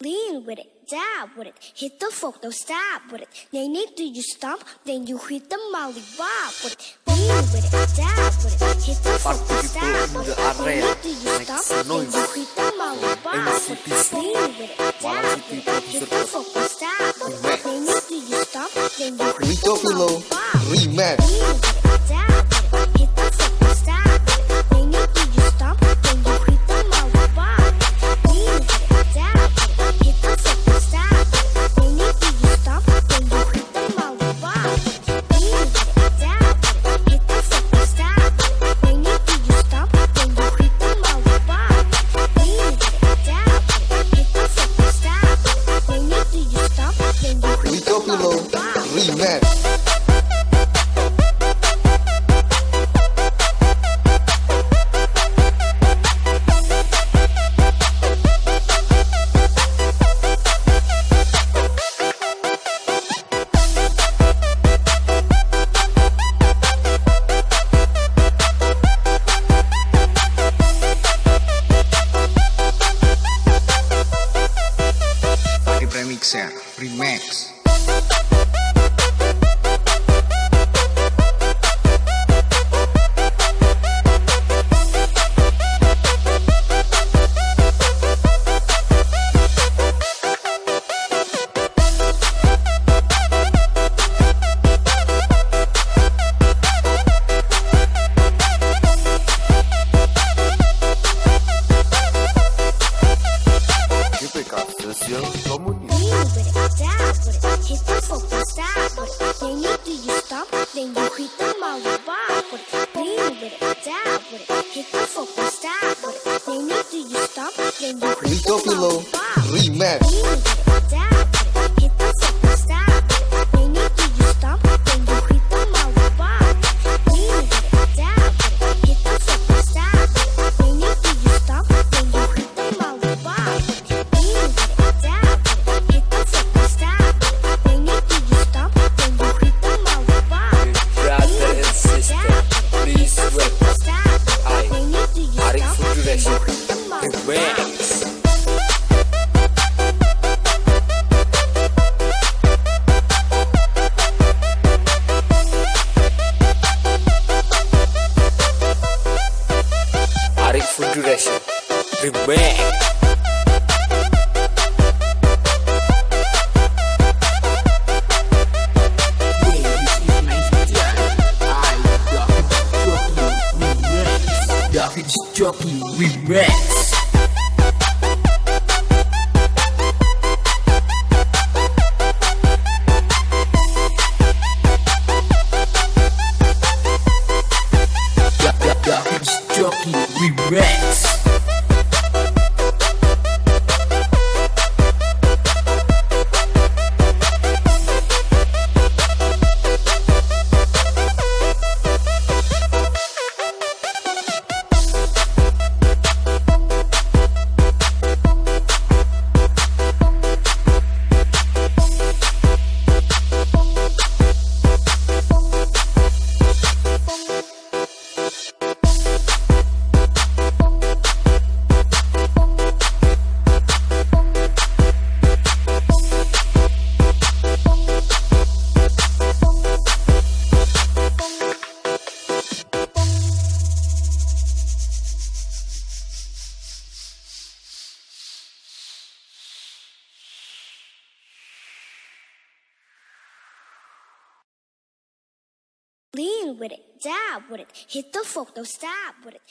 Lean with it, dab with it, hit the folk, don't stop with it. Then do you stomp, then you hit the molly bob with it. Lean with it, dab with it, hit the folk, don't stop with it. Then do you stomp, then you hit the molly bob with it. Lean with it, dab with it, hit the folk, don't stop with it. Then do you stomp, then you hit the molly bob with it. Remix. Lean with it, dab with it, hit the folk, don't stop with it. Then do you stomp, then you hit the molly bob with it. Lean with it, dab with it. Hit the folk, don't stop with it. Then do you stomp, then you hit the molly bob with it. Lean with it, dab with it. Hit the folk, don't stop with it. Then do you stomp, then you hit the molly bob with it. Lean with it, dab with it. Hit the folk, don't stop with it. Then do you stomp, then you hit the Rico Pilo molly bob with it. Remix. Remixer, Remix. Sesión comunista. Lean with it, dab with it, hit the folk, don't stop with it. Then do you stomp, then you hit the molly bob with it. Lean with it, dab with it, hit the folk, don't stop with it. Then do you stomp, then you hit Rico the Pilo molly bob with it. Remix. Lean with it, dab with it, hit the folk, don't stop with it. Then do you stomp, then you hit the molly bob with it. Lean with it, dab with it, hit the folk, don't stop with it. Then do you stomp, then you hit the molly bob with it. Lean with it, dab with it, hit the folk, don't stop with it. Then do you stomp, then you hit the molly bob with it. Brother and sister, please welcome Arik Futuration Remix. Arik Futuration Remix. David Jockey Remix. David Jockey Remix. Lean with it, dab with it, hit the folk, don't stop with it.